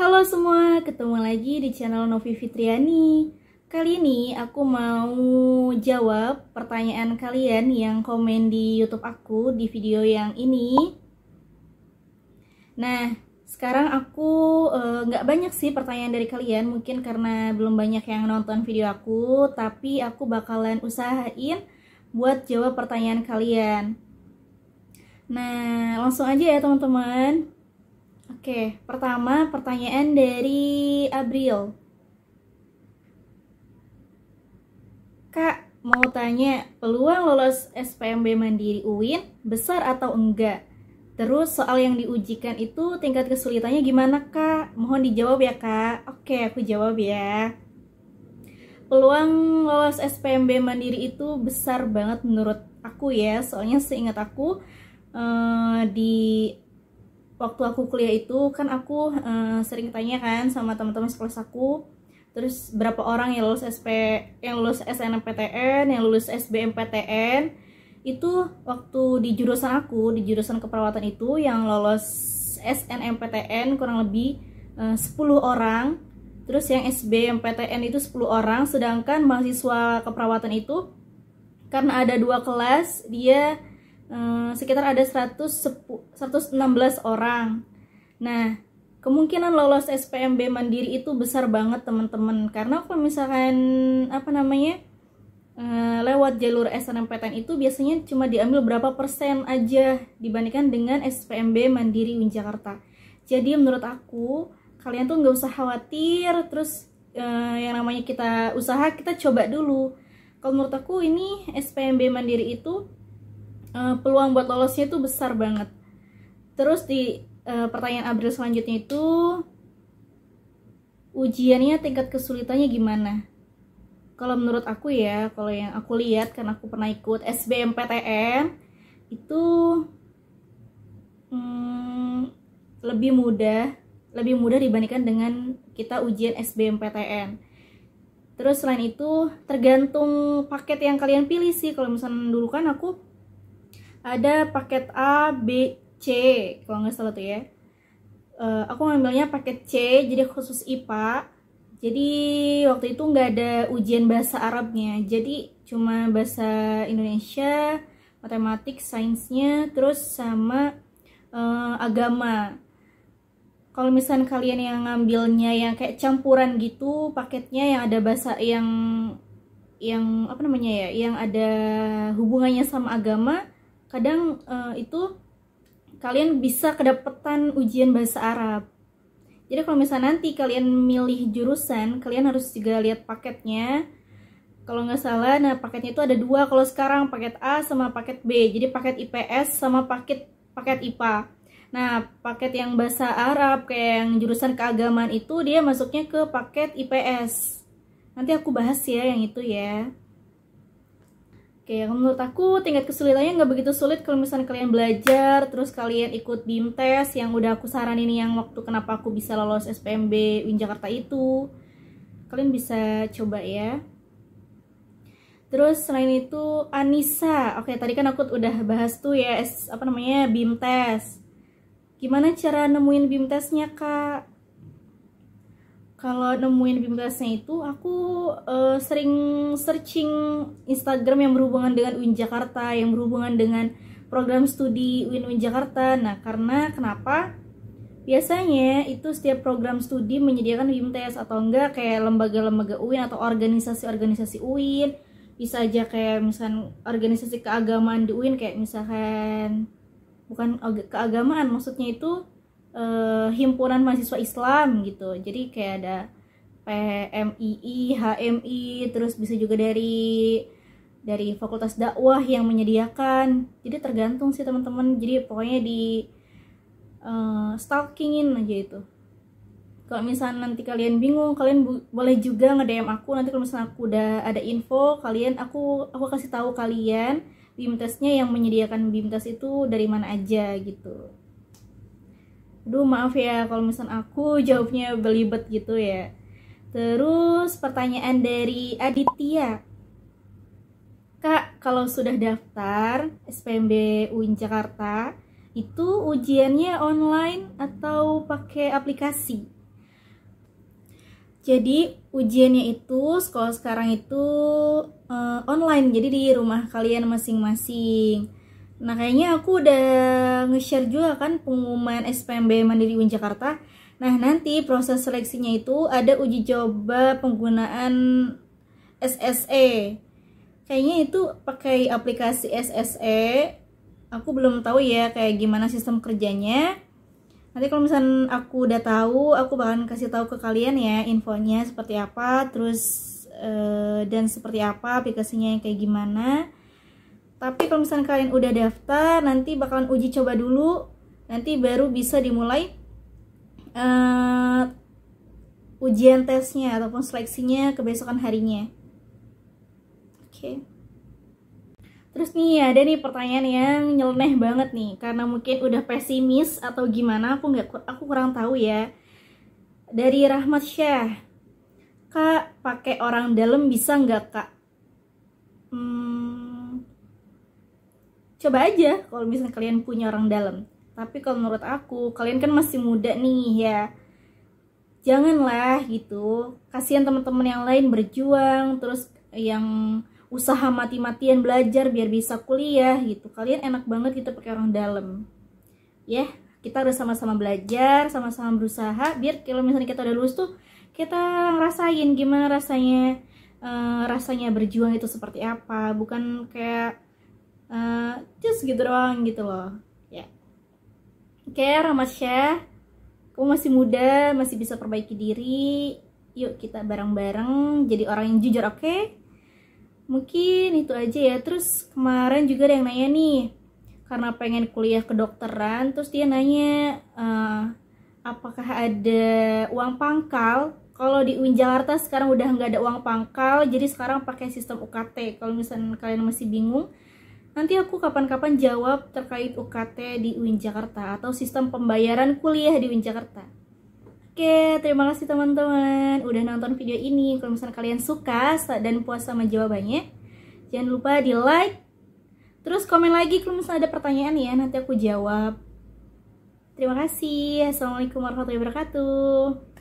Halo semua, ketemu lagi di channel Novi Fitriani. Kali ini aku mau jawab pertanyaan kalian yang komen di YouTube aku di video yang ini. Nah, sekarang aku nggak banyak sih pertanyaan dari kalian, mungkin karena belum banyak yang nonton video aku, tapi aku bakalan usahain buat jawab pertanyaan kalian. Nah, langsung aja ya teman-teman. Oke, pertama pertanyaan dari Abril. Kak, mau tanya, peluang lolos SPMB Mandiri UIN besar atau enggak? Terus soal yang diujikan itu tingkat kesulitannya gimana Kak? Mohon dijawab ya Kak. Oke, aku jawab ya. Peluang lolos SPMB Mandiri itu besar banget menurut aku ya. Soalnya seingat aku di waktu aku kuliah itu kan aku sering tanya kan sama teman-teman sekelas aku, terus berapa orang yang lulus yang lulus SNMPTN, yang lulus SBMPTN. Itu waktu di jurusan aku, di jurusan keperawatan itu yang lolos SNMPTN kurang lebih 10 orang, terus yang SBMPTN itu 10 orang, sedangkan mahasiswa keperawatan itu karena ada 2 kelas, dia sekitar ada 116 orang. Nah, kemungkinan lolos SPMB Mandiri itu besar banget teman-teman, karena kalau misalkan lewat jalur SNMPTN itu biasanya cuma diambil berapa persen aja dibandingkan dengan SPMB Mandiri UIN Jakarta. Jadi menurut aku kalian tuh nggak usah khawatir, terus yang namanya kita usaha, kita coba dulu. Kalau menurut aku ini SPMB Mandiri itu peluang buat lolosnya itu besar banget. Terus di pertanyaan Abril selanjutnya itu, ujiannya tingkat kesulitannya gimana? Kalau menurut aku ya, kalau yang aku lihat, karena aku pernah ikut SBMPTN, itu lebih mudah dibandingkan dengan kita ujian SBMPTN. Terus selain itu tergantung paket yang kalian pilih sih. Kalau misalnya dulu kan aku ada paket A, B, C, kalau nggak salah tuh ya. Aku ngambilnya paket C, jadi khusus IPA. Jadi waktu itu nggak ada ujian bahasa Arabnya, jadi cuma bahasa Indonesia, matematik, sainsnya, terus sama agama. Kalau misalnya kalian yang ngambilnya yang kayak campuran gitu, paketnya yang ada bahasa yang yang ada hubungannya sama agama, kadang itu kalian bisa kedapetan ujian bahasa Arab. Jadi kalau misalnya nanti kalian milih jurusan, kalian harus juga lihat paketnya. Kalau nggak salah, nah paketnya itu ada 2 kalau sekarang, paket A sama paket B. Jadi paket IPS sama paket IPA. Nah, paket yang bahasa Arab kayak yang jurusan keagamaan itu dia masuknya ke paket IPS. Nanti aku bahas ya yang itu ya. Oke, menurut aku tingkat kesulitannya nggak begitu sulit kalau misalnya kalian belajar, terus kalian ikut BIMTES yang udah aku saranin, yang waktu kenapa aku bisa lolos SPMB UIN Jakarta itu. Kalian bisa coba ya. Terus selain itu Anissa, oke tadi kan aku udah bahas tuh ya BIMTES. Gimana cara nemuin BIMTESnya Kak? Kalau nemuin BIMTESnya itu aku sering searching Instagram yang berhubungan dengan UIN Jakarta, yang berhubungan dengan program studi UIN Jakarta. Nah, karena kenapa? Biasanya itu setiap program studi menyediakan BIMTES, atau enggak kayak lembaga-lembaga UIN atau organisasi-organisasi UIN. Bisa aja kayak misalkan organisasi keagamaan di UIN, kayak misalkan bukan keagamaan, maksudnya itu himpunan mahasiswa Islam gitu. Jadi kayak ada PMII, HMI, terus bisa juga dari fakultas dakwah yang menyediakan. Jadi tergantung sih teman-teman. Jadi pokoknya di stalkingin aja itu. Kalau misalnya nanti kalian bingung, kalian boleh juga nge-DM aku. Nanti kalau misalnya aku udah ada info, aku kasih tahu kalian BIMTESnya yang menyediakan BIMTES itu dari mana aja gitu. Aduh maaf ya kalau misalnya aku jawabnya belibet gitu ya. Terus pertanyaan dari Aditya. Kak, kalau sudah daftar SPMB UIN Jakarta, itu ujiannya online atau pakai aplikasi? Jadi ujiannya itu sekolah sekarang itu online, jadi di rumah kalian masing-masing. Nah kayaknya aku udah nge-share juga kan pengumuman SPMB Mandiri UIN Jakarta. Nah nanti proses seleksinya itu ada uji coba penggunaan SSE. Kayaknya itu pakai aplikasi SSE. Aku belum tahu ya kayak gimana sistem kerjanya. Nanti kalau misalnya aku udah tahu, aku bakalan kasih tahu ke kalian ya infonya seperti apa, terus dan seperti apa aplikasinya yang kayak gimana. Tapi kalau misalnya kalian udah daftar, nanti bakalan uji coba dulu, nanti baru bisa dimulai ujian tesnya ataupun seleksinya kebesokan harinya. Oke. Terus nih ada nih pertanyaan yang nyeleneh banget nih, karena mungkin udah pesimis atau gimana, aku kurang tahu ya. Dari Rahmat Syah, Kak, pakai orang dalam bisa nggak Kak? Coba aja kalau misalnya kalian punya orang dalam. Tapi kalau menurut aku, kalian kan masih muda nih ya, janganlah gitu. Kasihan teman-teman yang lain berjuang, terus yang usaha mati-matian belajar biar bisa kuliah gitu. Kalian enak banget gitu pakai orang dalam. Ya, kita harus sama-sama belajar, sama-sama berusaha biar kalau misalnya kita udah lulus tuh kita ngerasain gimana rasanya berjuang itu seperti apa, bukan kayak just gitu doang gitu loh. Ya. Oke, Rahmat Syah, kamu masih muda, masih bisa perbaiki diri. Yuk kita bareng-bareng jadi orang yang jujur, oke? Mungkin itu aja ya. Terus kemarin juga ada yang nanya nih, karena pengen kuliah kedokteran, terus dia nanya apakah ada uang pangkal. Kalau di UIN Jakarta sekarang udah nggak ada uang pangkal, jadi sekarang pakai sistem UKT. Kalau misalnya kalian masih bingung, nanti aku kapan-kapan jawab terkait UKT di UIN Jakarta atau sistem pembayaran kuliah di UIN Jakarta. Oke, terima kasih teman-teman udah nonton video ini. Kalau misalnya kalian suka dan puas sama jawabannya, jangan lupa di like. Terus komen lagi kalau misalnya ada pertanyaan ya, nanti aku jawab. Terima kasih. Assalamualaikum warahmatullahi wabarakatuh.